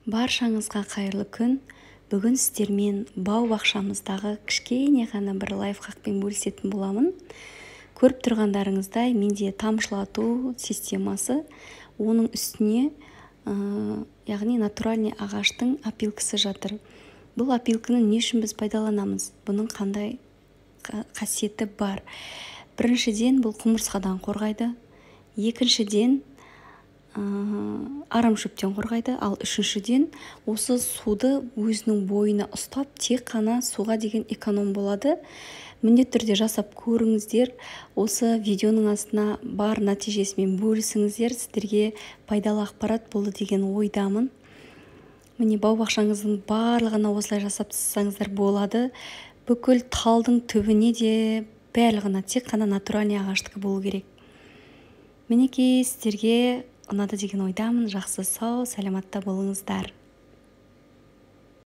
Баршаңызға қайырлы күн. Бүгін сіздермен бау-бақшамыздағы кішкене ғана бір лайфхакпен бөлісетін боламын. Көріп тұрғандарыңыздай, менде тамшылату системасы, оның үстіне яғни натуральный ағаштың опилкасы жатыр. Бұл опилканы не үшін біз пайдаланамыз? Бұның қандай қасиеті бар? Біріншіден, бұл құмырсқадан қорғайды. Екіншіден, арам шөптен қорғайды. Ал үшіншіден, осы суды өзінің бойына ұстап, тек қана суға деген эконом болады. Міндетті түрде жасап көріңіздер. Осы видеоның астына бар нәтижесімен бөлісіңіздер. Сіздерге пайдалы ақпарат болды деген ойдамын. Міне, бау-бақшаңыздың барлығына осылай жасап тастасаңыздар болады. Бүкіл талдың түбіне де барлығына тек қана натуральный ағаштікі болу керек. Мінекей, сіздерге ұнады деген ойдамын. Жақсы, сау, сәлематта болыңыздар.